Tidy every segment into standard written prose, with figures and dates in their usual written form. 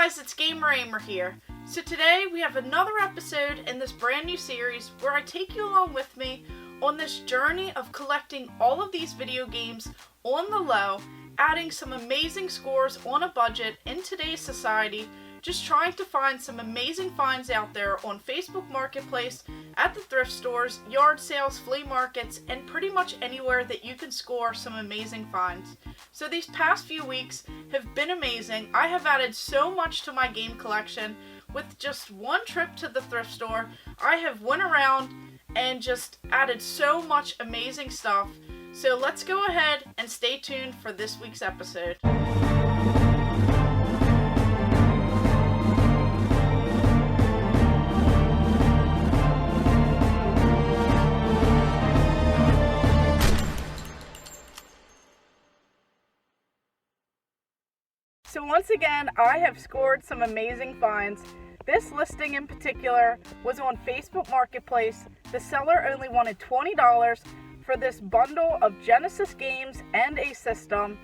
guys, it's Ahmer here. So today we have another episode in this brand new series where I take you along with me on this journey of collecting all of these video games on the low, adding some amazing scores on a budget in today's society, just trying to find some amazing finds out there on Facebook Marketplace, at the thrift stores, yard sales, flea markets, and pretty much anywhere that you can score some amazing finds. So these past few weeks have been amazing. I have added so much to my game collection. With just one trip to the thrift store, I have went around and just added so much amazing stuff. So let's go ahead and stay tuned for this week's episode. So once again, I have scored some amazing finds. This listing in particular was on Facebook Marketplace. The seller only wanted $20 for this bundle of Genesis games and a system.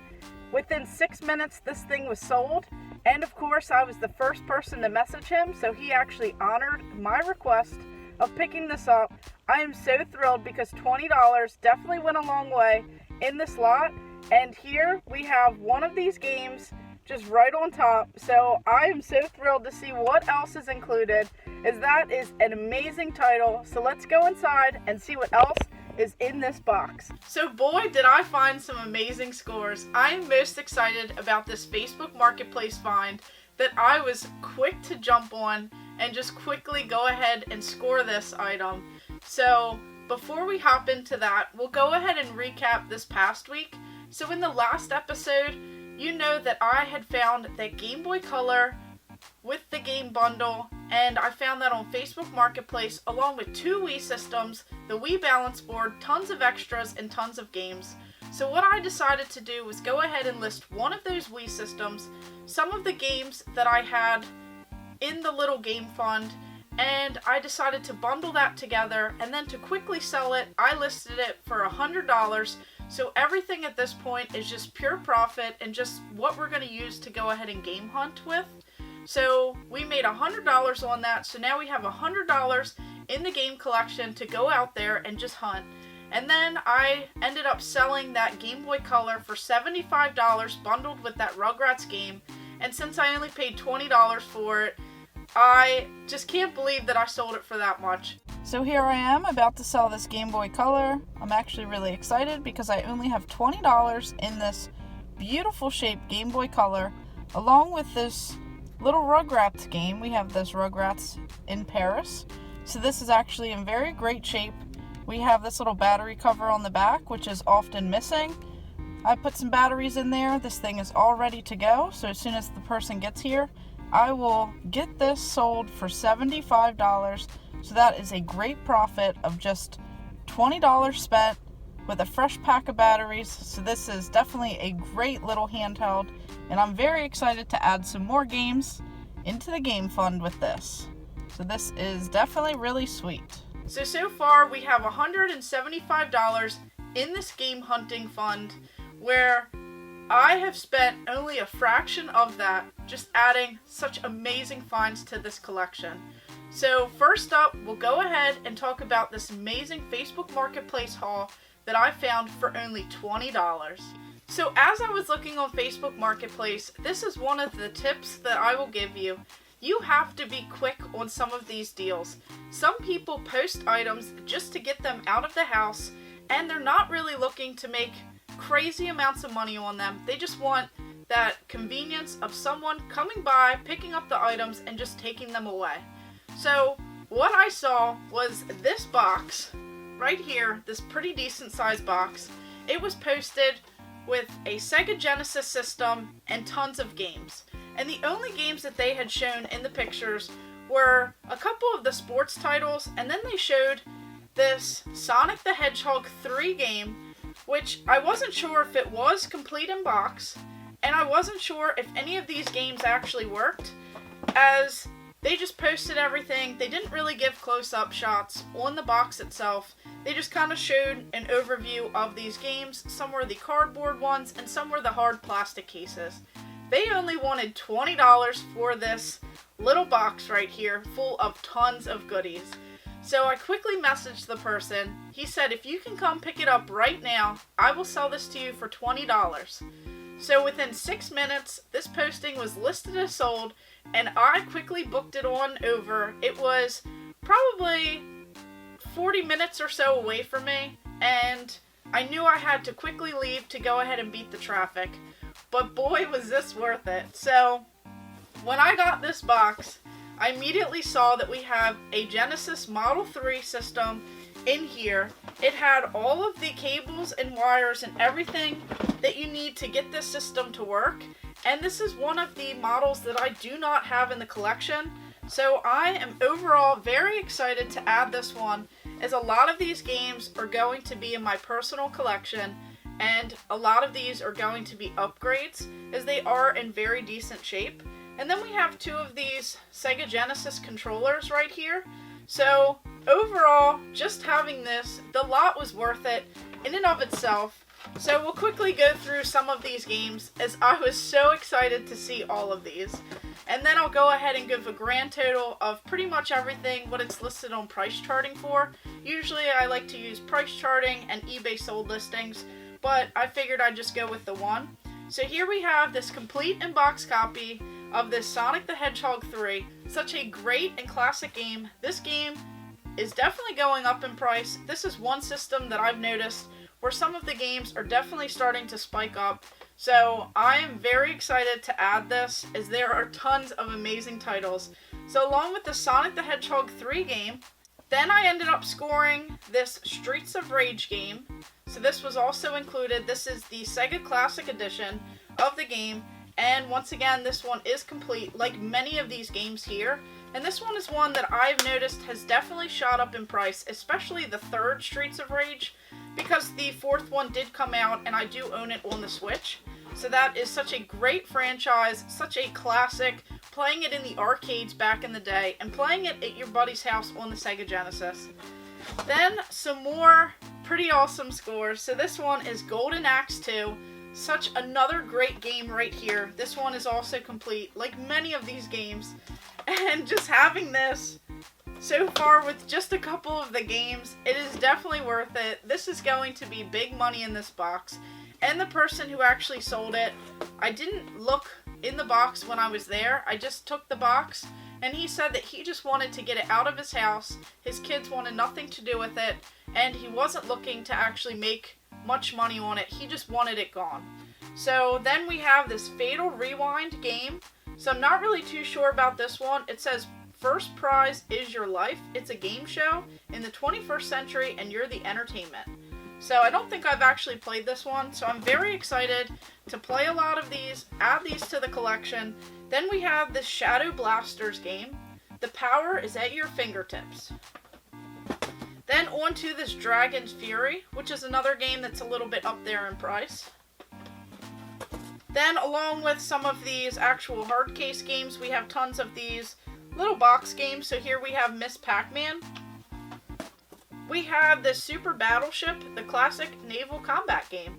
Within 6 minutes, this thing was sold. And of course, I was the first person to message him, so he actually honored my request of picking this up. I am so thrilled because $20 definitely went a long way in this lot. And here we have one of these games just right on top. So I am so thrilled to see what else is included, as that is an amazing title. So let's go inside and see what else is in this box. So boy, did I find some amazing scores. I am most excited about this Facebook Marketplace find that I was quick to jump on and just quickly go ahead and score this item. So before we hop into that, we'll go ahead and recap this past week. So in the last episode, you know that I had found that Game Boy Color with the game bundle, and I found that on Facebook Marketplace along with 2 Wii systems, the Wii balance board, tons of extras, and tons of games. So what I decided to do was go ahead and list one of those Wii systems, some of the games that I had in the little game fund, and I decided to bundle that together, and then to quickly sell it, I listed it for $100. So everything at this point is just pure profit and just what we're going to use to go ahead and game hunt with. So we made $100 on that. So now we have $100 in the game collection to go out there and just hunt. And then I ended up selling that Game Boy Color for $75 bundled with that Rugrats game. And since I only paid $20 for it, I just can't believe that I sold it for that much. So here I am about to sell this Game Boy Color. I'm actually really excited because I only have $20 in this beautiful shaped Game Boy Color, along with this little Rugrats game. We have this Rugrats in Paris. So this is actually in very great shape. We have this little battery cover on the back, which is often missing. I put some batteries in there. This thing is all ready to go. So as soon as the person gets here, I will get this sold for $75. So that is a great profit of just $20 spent with a fresh pack of batteries. So this is definitely a great little handheld, and I'm very excited to add some more games into the game fund with this. So this is definitely really sweet. So far we have $175 in this game hunting fund, where I have spent only a fraction of that just adding such amazing finds to this collection. So first up, we'll go ahead and talk about this amazing Facebook Marketplace haul that I found for only $20. So as I was looking on Facebook Marketplace, this is one of the tips that I will give you. You have to be quick on some of these deals. Some people post items just to get them out of the house, and they're not really looking to make crazy amounts of money on them. They just want that convenience of someone coming by, picking up the items, and just taking them away. So what I saw was this box right here, this pretty decent sized box. It was posted with a SEGA Genesis system and tons of games. And the only games that they had shown in the pictures were a couple of the sports titles, and then they showed this Sonic the Hedgehog 3 game, which I wasn't sure if it was complete in box, and I wasn't sure if any of these games actually worked, as they just posted everything. They didn't really give close-up shots on the box itself. They just kind of showed an overview of these games. Some were the cardboard ones, and some were the hard plastic cases. They only wanted $20 for this little box right here full of tons of goodies. So I quickly messaged the person. He said, if you can come pick it up right now, I will sell this to you for $20. So within 6 minutes, this posting was listed as sold, and I quickly booked it on over. It was probably 40 minutes or so away from me, and I knew I had to quickly leave to go ahead and beat the traffic. But boy, was this worth it. So when I got this box, I immediately saw that we have a Genesis Model 3 system in here. It had all of the cables and wires and everything that you need to get this system to work. And this is one of the models that I do not have in the collection. So I am overall very excited to add this one, as a lot of these games are going to be in my personal collection, and a lot of these are going to be upgrades, as they are in very decent shape. And then we have 2 of these Sega Genesis controllers right here. So overall, just having this, the lot was worth it in and of itself. So we'll quickly go through some of these games, as I was so excited to see all of these. And then I'll go ahead and give a grand total of pretty much everything, what it's listed on price charting for. Usually I like to use price charting and eBay sold listings, but I figured I'd just go with the one. So here we have this complete in-box copy of this Sonic the Hedgehog 3. Such a great and classic game. This game is definitely going up in price. This is one system that I've noticed where some of the games are definitely starting to spike up. So I am very excited to add this, as there are tons of amazing titles. So along with the Sonic the Hedgehog 3 game, then I ended up scoring this Streets of Rage game. So this was also included. This is the Sega Classic Edition of the game. And once again, this one is complete, like many of these games here. And this one is one that I've noticed has definitely shot up in price, especially the 3rd Streets of Rage, because the 4th one did come out, and I do own it on the Switch. So that is such a great franchise, such a classic, playing it in the arcades back in the day, and playing it at your buddy's house on the Sega Genesis. Then some more pretty awesome scores. So this one is Golden Axe 2. Such another great game right here. This one is also complete, like many of these games. And just having this so far with just a couple of the games, it is definitely worth it. This is going to be big money in this box. And the person who actually sold it, I didn't look in the box when I was there. I just took the box, and he said that he just wanted to get it out of his house. His kids wanted nothing to do with it, and he wasn't looking to actually make much money on it. He just wanted it gone. So then we have this Fatal Rewind game. So I'm not really too sure about this one. It says first prize is your life. It's a game show in the 21st century, and you're the entertainment. So I don't think I've actually played this one, so I'm very excited to play a lot of these, add these to the collection. Then we have this Shadow Blasters game. The power is at your fingertips. Then on to this Dragon's Fury, which is another game that's a little bit up there in price. Then along with some of these actual hard case games, we have tons of these little box games. So here we have Miss Pac-Man. We have this Super Battleship, the classic naval combat game.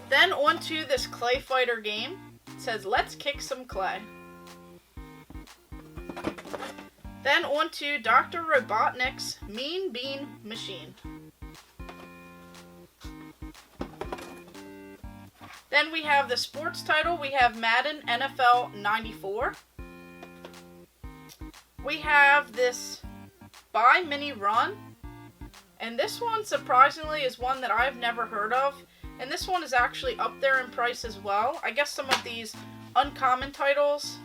Then on to this Clay Fighter game. It says, let's kick some clay. Then on to Dr. Robotnik's Mean Bean Machine. Then we have the sports title. We have Madden NFL 94. We have this Buy Mini Run. And this one, surprisingly, is one that I've never heard of. And this one is actually up there in price as well. I guess some of these uncommon titles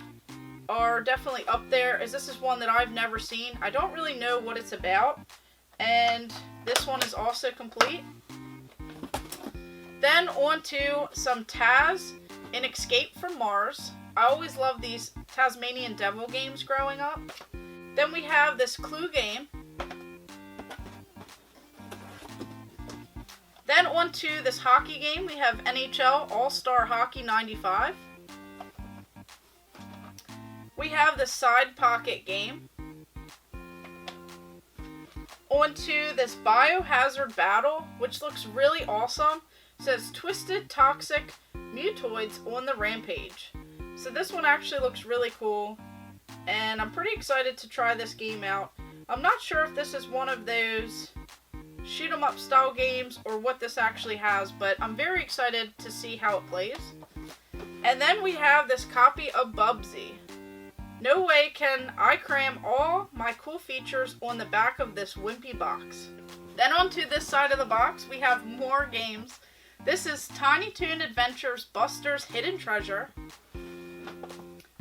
are definitely up there, as this is one that I've never seen. I don't really know what it's about. And this one is also complete. Then on to some Taz in Escape from Mars. I always loved these Tasmanian Devil games growing up. Then we have this Clue game. Then on to this hockey game. We have NHL All-Star Hockey 95. We have the Side Pocket game. On to this Biohazard Battle, which looks really awesome. It says Twisted Toxic Mutoids on the Rampage. So this one actually looks really cool, and I'm pretty excited to try this game out. I'm not sure if this is one of those shoot 'em up style games or what this actually has, but I'm very excited to see how it plays. And then we have this copy of Bubsy. No way can I cram all my cool features on the back of this wimpy box. Then onto this side of the box, we have more games. This is Tiny Toon Adventures Buster's Hidden Treasure.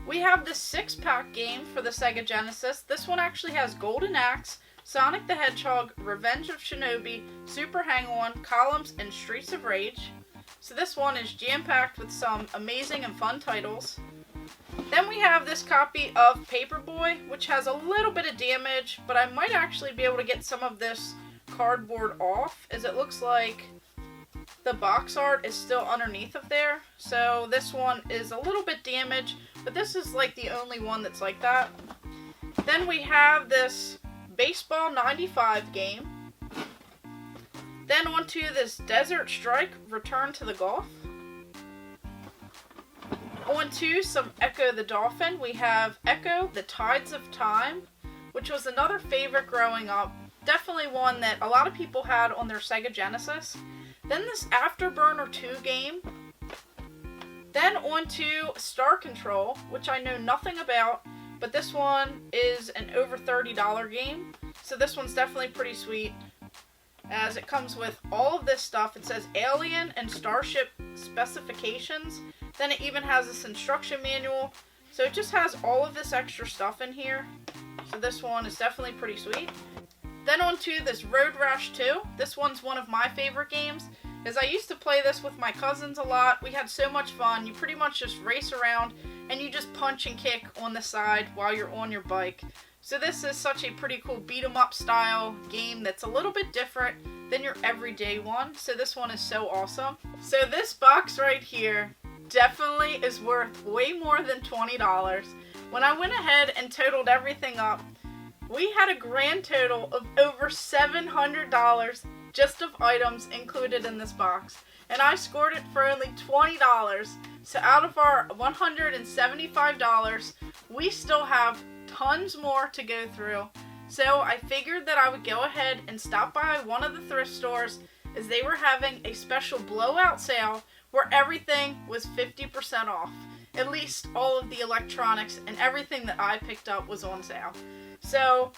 We have this 6-pack game for the Sega Genesis. This one actually has Golden Axe, Sonic the Hedgehog, Revenge of Shinobi, Super Hang-On, Columns, and Streets of Rage. So this one is jam-packed with some amazing and fun titles. Then we have this copy of Paperboy, which has a little bit of damage, but I might actually be able to get some of this cardboard off, as it looks like the box art is still underneath of there. So this one is a little bit damaged, but this is like the only one that's like that. Then we have this Baseball 95 game. Then onto this Desert Strike Return to the Golf. Onto some Echo the Dolphin, we have Echo the Tides of Time, which was another favorite growing up. Definitely one that a lot of people had on their Sega Genesis. Then this Afterburner 2 game. Then onto Star Control, which I know nothing about, but this one is an over $30 game. So this one's definitely pretty sweet, as it comes with all of this stuff. It says Alien and Starship specifications. Then it even has this instruction manual. So it just has all of this extra stuff in here. So this one is definitely pretty sweet. Then on to this Road Rash 2. This one's one of my favorite games, as I used to play this with my cousins a lot. We had so much fun. You pretty much just race around and you just punch and kick on the side while you're on your bike. So this is such a pretty cool beat 'em up style game that's a little bit different than your everyday one. So this one is so awesome. So this box right here definitely is worth way more than $20. When I went ahead and totaled everything up, we had a grand total of over $700 just of items included in this box. And I scored it for only $20. So out of our $175, we still have tons more to go through. So I figured that I would go ahead and stop by one of the thrift stores, as they were having a special blowout sale where everything was 50% off. At least all of the electronics and everything that I picked up was on sale. So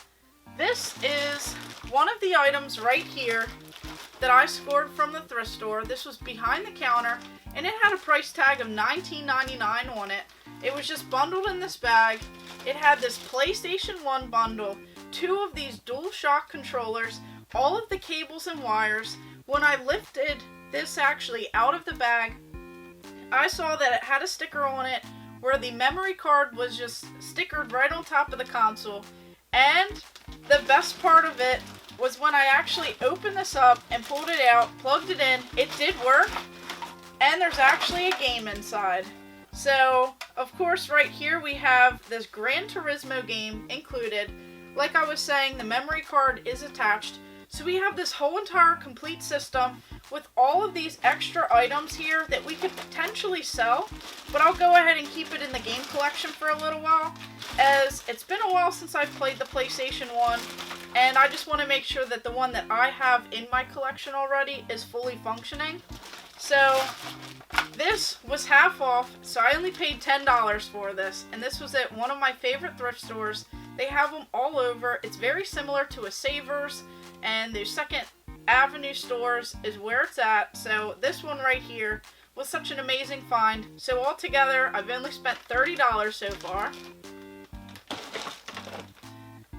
this is one of the items right here that I scored from the thrift store. This was behind the counter, and it had a price tag of $19.99 on it. It was just bundled in this bag. It had this PlayStation 1 bundle, 2 of these DualShock controllers, all of the cables and wires. When I lifted this actually out of the bag, I saw that it had a sticker on it where the memory card was just stickered right on top of the console. And the best part of it was when I actually opened this up and pulled it out, plugged it in, it did work, and there's actually a game inside. So, of course, right here we have this Gran Turismo game included. Like I was saying, the memory card is attached. So we have this whole entire complete system with all of these extra items here that we could potentially sell, but I'll go ahead and keep it in the game collection for a little while, as it's been a while since I've played the PlayStation 1, and I just want to make sure that the one that I have in my collection already is fully functioning. So this was half off, so I only paid $10 for this, and this was at one of my favorite thrift stores. They have them all over. It's very similar to a Savers, and the Second Avenue stores is where it's at. So this one right here was such an amazing find. So altogether, I've only spent $30 so far.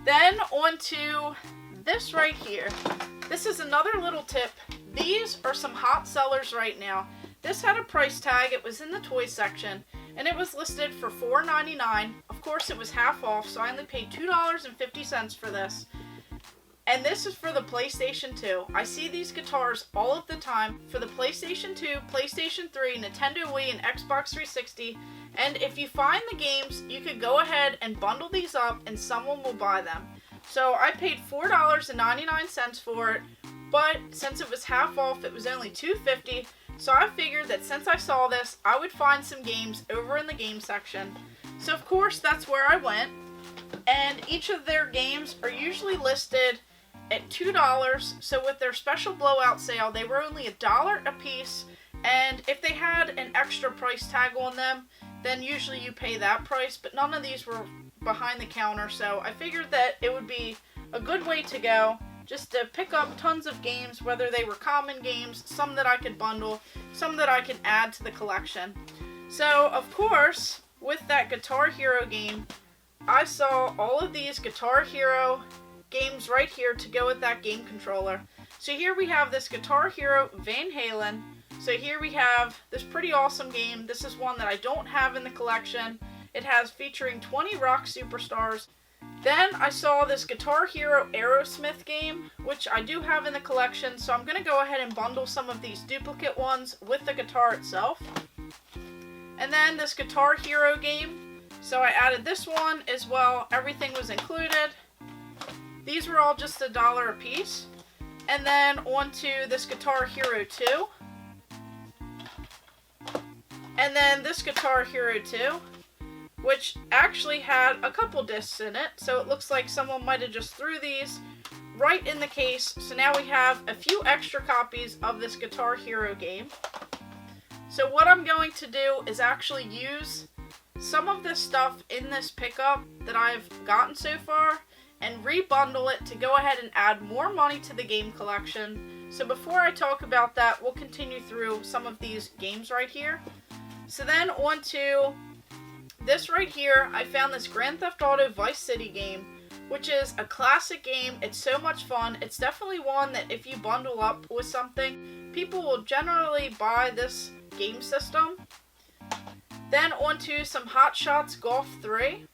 Then on to this right here. This is another little tip. These are some hot sellers right now. This had a price tag. It was in the toy section, and it was listed for $4.99. Of course, it was half off, so I only paid $2.50 for this. And this is for the PlayStation 2. I see these guitars all of the time for the PlayStation 2, PlayStation 3, Nintendo Wii, and Xbox 360. And if you find the games, you could go ahead and bundle these up and someone will buy them. So I paid $4.99 for it, but since it was half off, it was only $2.50. So I figured that since I saw this, I would find some games over in the game section. So of course, that's where I went. And each of their games are usually listed at $2. So with their special blowout sale, they were only $1 a piece. And if they had an extra price tag on them, then usually you pay that price. But none of these were behind the counter. So I figured that it would be a good way to go, just to pick up tons of games, whether they were common games, some that I could bundle, some that I could add to the collection. So, of course, with that Guitar Hero game, I saw all of these Guitar Hero games right here to go with that game controller. So here we have this Guitar Hero Van Halen. So here we have this pretty awesome game. This is one that I don't have in the collection. It has featuring 20 rock superstars. Then I saw this Guitar Hero Aerosmith game, which I do have in the collection, so I'm going to go ahead and bundle some of these duplicate ones with the guitar itself. And then this Guitar Hero game, so I added this one as well. Everything was included. These were all just $1 a piece. And then on to this Guitar Hero 2. And then this Guitar Hero 2. Which actually had a couple discs in it, so it looks like someone might have just threw these right in the case. So now we have a few extra copies of this Guitar Hero game. So what I'm going to do is actually use some of this stuff in this pickup that I've gotten so far and rebundle it to go ahead and add more money to the game collection. So before I talk about that, we'll continue through some of these games right here. So then on to this right here, I found this Grand Theft Auto Vice City game, which is a classic game. It's so much fun. It's definitely one that if you bundle up with something, people will generally buy this game system. Then on to some Hot Shots Golf 3.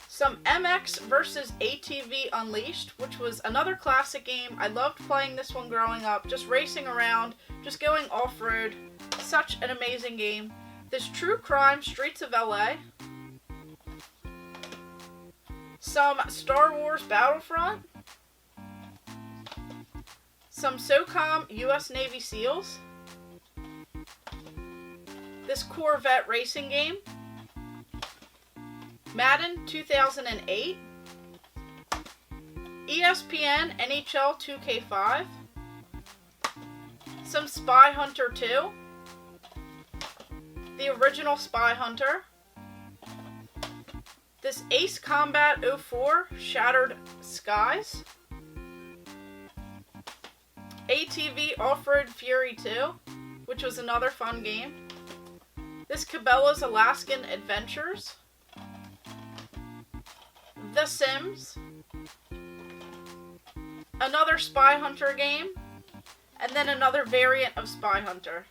Some MX versus ATV Unleashed, which was another classic game. I loved playing this one growing up, just racing around, just going off-road. Such an amazing game. This True Crime Streets of LA. Some Star Wars Battlefront. Some SOCOM US Navy SEALs. This Corvette racing game. Madden 2008. ESPN NHL 2K5. Some Spy Hunter 2. The original Spy Hunter. This Ace Combat 04 Shattered Skies. ATV Off-Road Fury 2, which was another fun game. This Cabela's Alaskan Adventures. The Sims. Another Spy Hunter game. And then another variant of Spy Hunter.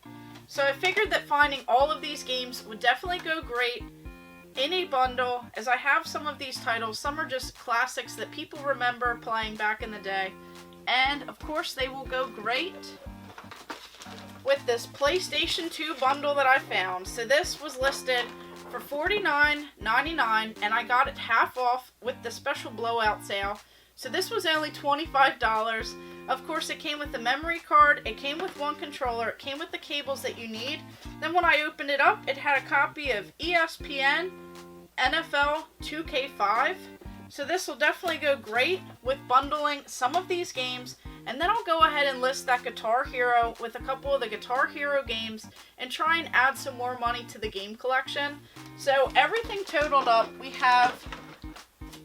So I figured that finding all of these games would definitely go great in a bundle, as I have some of these titles. Some are just classics that people remember playing back in the day. And of course they will go great with this PlayStation 2 bundle that I found. So this was listed for $49.99 and I got it half off with the special blowout sale. So this was only $25. Of course, it came with the memory card, it came with one controller, it came with the cables that you need. Then when I opened it up, it had a copy of ESPN NFL 2K5. So this will definitely go great with bundling some of these games. And then I'll go ahead and list that Guitar Hero with a couple of the Guitar Hero games and try and add some more money to the game collection. So everything totaled up, we have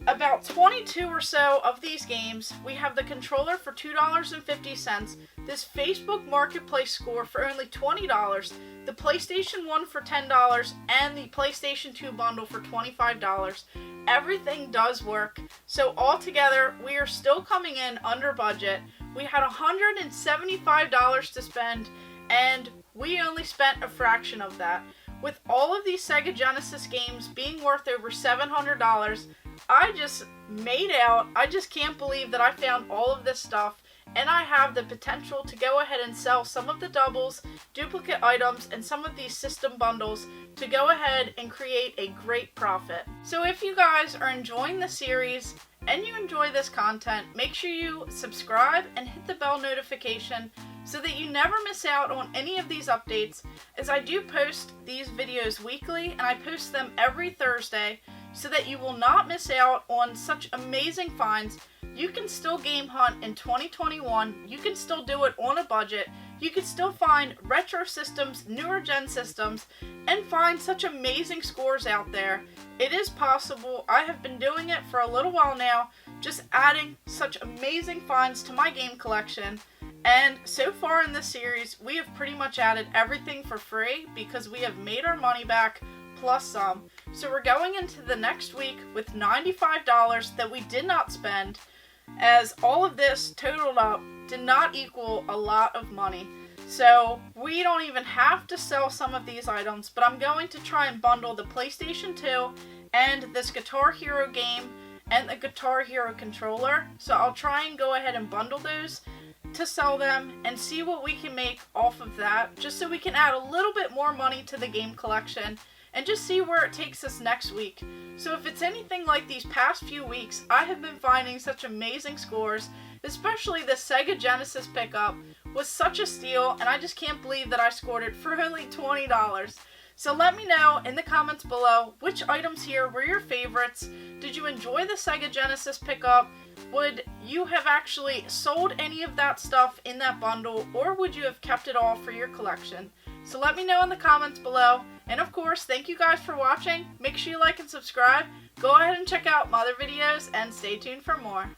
about 22 or so of these games. We have the controller for $2.50, this Facebook Marketplace score for only $20, the PlayStation 1 for $10, and the PlayStation 2 bundle for $25. Everything does work. So altogether, we are still coming in under budget. We had $175 to spend, and we only spent a fraction of that. With all of these Sega Genesis games being worth over $700, I just made out. I just can't believe that I found all of this stuff, and I have the potential to go ahead and sell some of the doubles, duplicate items, and some of these system bundles to go ahead and create a great profit. So if you guys are enjoying the series and you enjoy this content, make sure you subscribe and hit the bell notification so that you never miss out on any of these updates, as I do post these videos weekly and I post them every Thursday so that you will not miss out on such amazing finds. You can still game hunt in 2021, you can still do it on a budget, you can still find retro systems, newer gen systems, and find such amazing scores out there. It is possible. I have been doing it for a little while now, just adding such amazing finds to my game collection. And so far in this series, we have pretty much added everything for free because we have made our money back plus some. So we're going into the next week with $95 that we did not spend, as all of this totaled up did not equal a lot of money. So we don't even have to sell some of these items, but I'm going to try and bundle the PlayStation 2 and this Guitar Hero game and the Guitar Hero controller. So I'll try and go ahead and bundle those to sell them and see what we can make off of that, just so we can add a little bit more money to the game collection and just see where it takes us next week. So if it's anything like these past few weeks, I have been finding such amazing scores, especially the Sega Genesis pickup was such a steal, and I just can't believe that I scored it for only $20. So let me know in the comments below which items here were your favorites. Did you enjoy the Sega Genesis pickup? Would you have actually sold any of that stuff in that bundle, or would you have kept it all for your collection? So let me know in the comments below. And of course, thank you guys for watching. Make sure you like and subscribe. Go ahead and check out my other videos and stay tuned for more.